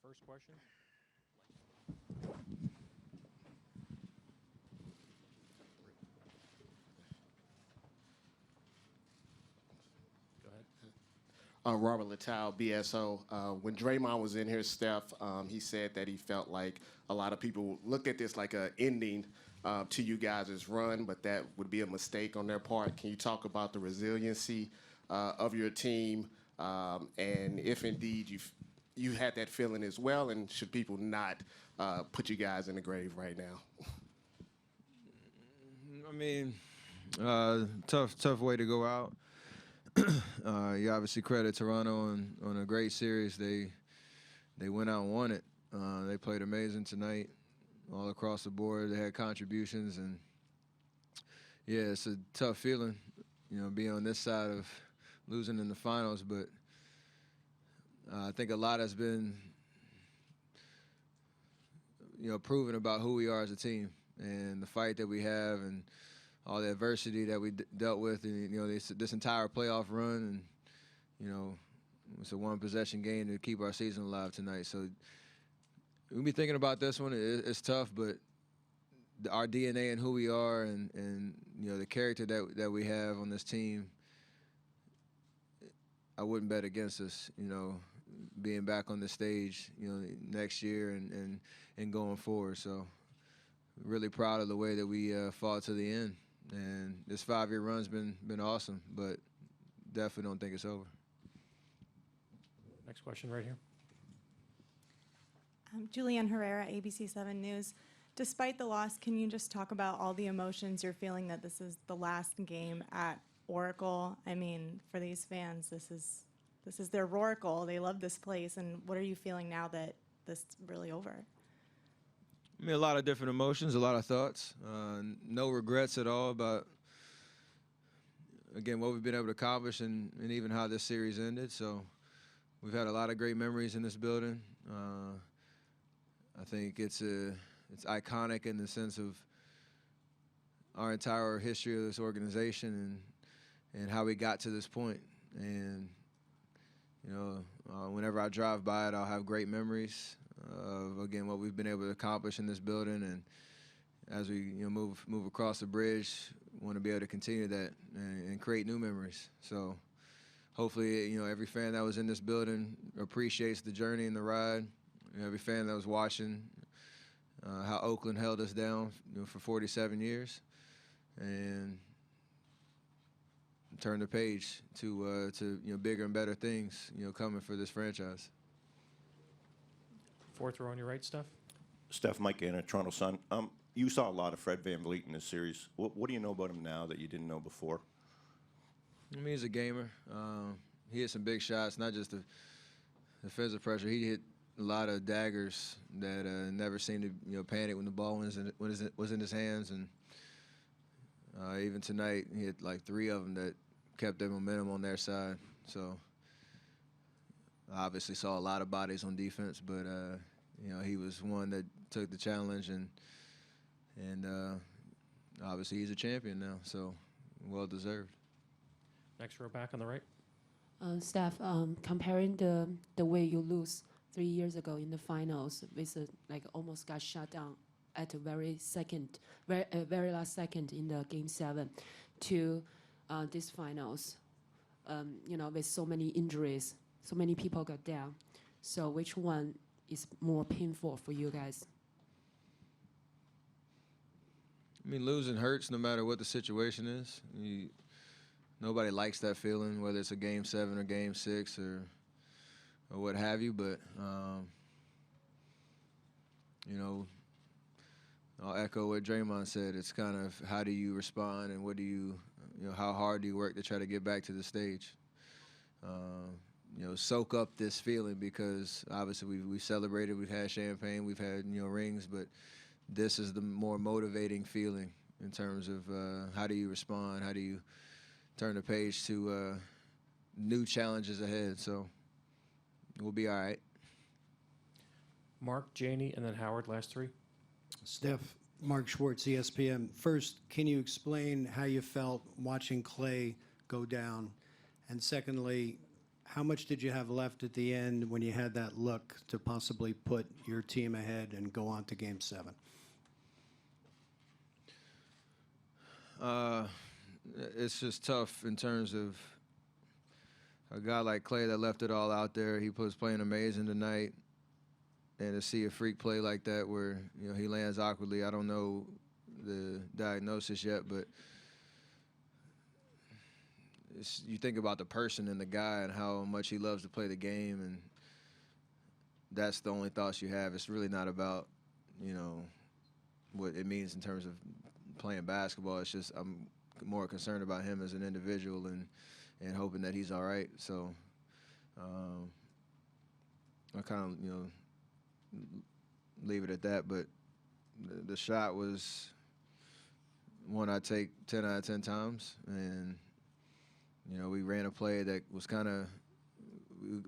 first question. Go ahead. Robert Littau, BSO. When Draymond was in here, Steph, he said that he felt like a lot of people looked at this like an ending to you guys' run, but that would be a mistake on their part. Can you talk about the resiliency of your team, and if indeed you had that feeling as well, and should people not put you guys in the grave right now? I mean, tough way to go out. You obviously credit Toronto on a great series. They went out and won it. They played amazing tonight, all across the board. They had contributions, and yeah, it's a tough feeling, being on this side of losing in the finals. But I think a lot has been, proven about who we are as a team and the fight that we have, and all the adversity that we dealt with, and this entire playoff run, and it's a one-possession game to keep our season alive tonight. So we'll be thinking about this one. It's tough, but our DNA and who we are, and the character that we have on this team, I wouldn't bet against us. Being back on the stage, next year and going forward. So really proud of the way that we fought to the end. And this 5-year run's been awesome, but definitely don't think it's over. Next question right here. Julianne Herrera, ABC 7 News. Despite the loss, can you just talk about all the emotions you're feeling that this is the last game at Oracle? I mean, for these fans, this is their Roracle. They love this place. And what are you feeling now that this is really over? I mean, a lot of different emotions, a lot of thoughts. No regrets at all about, again, what we've been able to accomplish and even how this series ended. So we've had a lot of great memories in this building. I think it's iconic in the sense of our entire history of this organization and how we got to this point. And, whenever I drive by it, I'll have great memories of, again, what we've been able to accomplish in this building. And as we move across the bridge, want to be able to continue that and create new memories. So hopefully, every fan that was in this building appreciates the journey and the ride. Every fan that was watching how Oakland held us down for 47 years, and turn the page to bigger and better things coming for this franchise. Fourth row on your right, Steph. Steph, Mike Gainer, Toronto Sun. You saw a lot of Fred VanVleet in this series. What do you know about him now that you didn't know before? I mean, he's a gamer. He hit some big shots, not just the defensive pressure. He hit a lot of daggers that never seemed to panic when the ball was in his hands. And even tonight, he hit like 3 of them that kept their momentum on their side. So I obviously saw a lot of bodies on defense, but he was one that took the challenge, and obviously he's a champion now, so well deserved. Next row back on the right. Steph, comparing the way you lose 3 years ago in the finals with almost got shut down at the very last second in the game 7 to this finals, with so many injuries, so many people got down. So which one is more painful for you guys? I mean, losing hurts no matter what the situation is. Nobody likes that feeling, whether it's a game 7 or game 6 or what have you. But I'll echo what Draymond said. It's kind of how do you respond, and what do you how hard do you work to try to get back to the stage. Soak up this feeling, because obviously we celebrated, we've had champagne, we've had rings, but this is the more motivating feeling in terms of how do you respond, how do you turn the page to new challenges ahead. So we'll be all right. Mark, Janie, and then Howard, last 3. Steph, Mark Schwartz, ESPN. First, can you explain how you felt watching Clay go down? And secondly, How much did you have left at the end when you had that look to possibly put your team ahead and go on to Game 7? It's just tough in terms of a guy like Clay that left it all out there. He was playing amazing tonight, and to see a freak play like that where he lands awkwardly. I don't know the diagnosis yet, but you think about the person and the guy and how much he loves to play the game, and that's the only thoughts you have. It's really not about what it means in terms of playing basketball. It's just I'm more concerned about him as an individual and hoping that he's all right. So I kind of leave it at that. But the shot was one I take 10 out of 10 times, and we ran a play that was kind of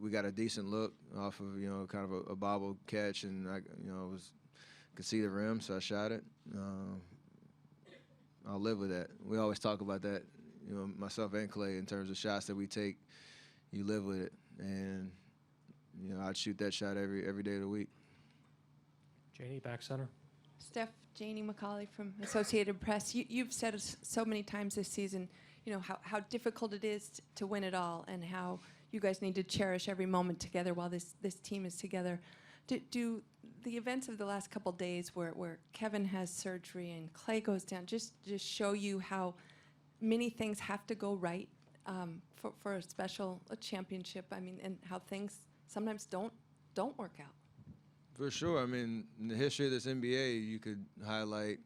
we got a decent look off of kind of a bobble catch, and I could see the rim, so I shot it. I'll live with that. We always talk about that, myself and Clay, in terms of shots that we take. You live with it, and I'd shoot that shot every day of the week. Janie, back center. Steph, Janie McCauley from Associated Press. You've said so many times this season, how difficult it is to win it all, and how you guys need to cherish every moment together while this team is together. Do the events of the last couple days where Kevin has surgery and Clay goes down just show you how many things have to go right for a championship? I mean, and how things sometimes don't work out. For sure. I mean, in the history of this NBA, you could highlight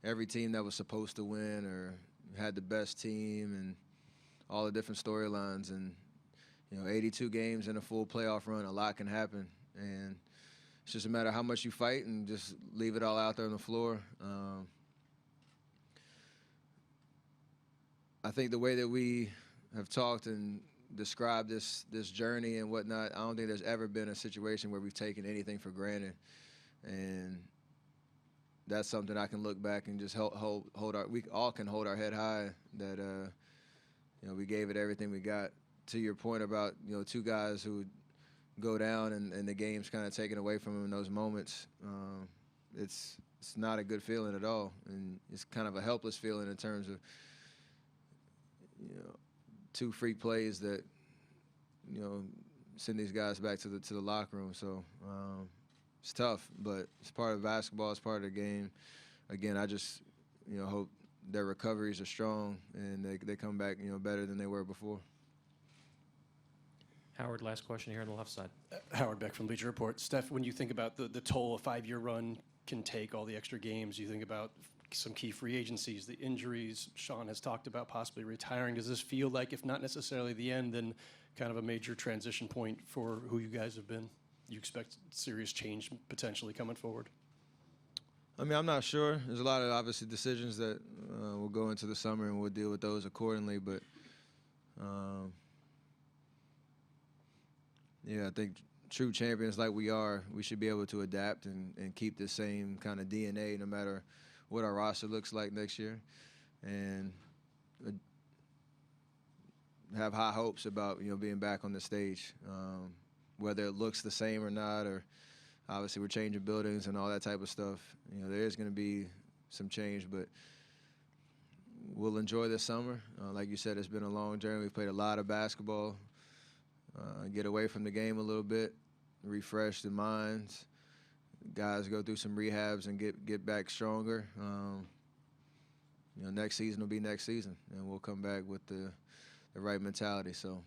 every team that was supposed to win or had the best team and all the different storylines. And 82 games in a full playoff run, a lot can happen, and it's just a matter of how much you fight and just leave it all out there on the floor. I think the way that we have talked and described this journey and whatnot, I don't think there's ever been a situation where we've taken anything for granted, and that's something I can look back and just we all can hold our head high that we gave it everything we got. To your point about two guys who go down and the game's kind of taken away from them in those moments, it's not a good feeling at all, and it's kind of a helpless feeling in terms of two freak plays that send these guys back to the locker room. So it's tough, but it's part of basketball. It's part of the game. Again, I just hope their recoveries are strong and they come back better than they were before. Howard, last question here on the left side. Howard Beck from Bleacher Report. Steph, when you think about the toll a 5-year run can take, all the extra games, you think about some key free agencies, the injuries. Sean has talked about possibly retiring. Does this feel like, if not necessarily the end, then kind of a major transition point for who you guys have been? You expect serious change potentially coming forward? I mean, I'm not sure. There's a lot of, obviously, decisions that will go into the summer, and we'll deal with those accordingly. But, yeah, I think true champions like we are, we should be able to adapt and keep the same kind of DNA no matter what our roster looks like next year, and have high hopes about being back on the stage, whether it looks the same or not, or obviously we're changing buildings and all that type of stuff. There is going to be some change, but we'll enjoy this summer. Like you said, it's been a long journey. We've played a lot of basketball. Get away from the game a little bit, refresh the minds. Guys go through some rehabs and get back stronger. Next season will be next season, and we'll come back with the right mentality. So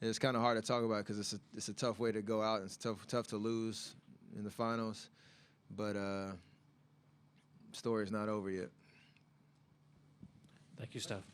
it's kind of hard to talk about because it's a tough way to go out. It's tough to lose in the finals, but story's not over yet. Thank you, Steph.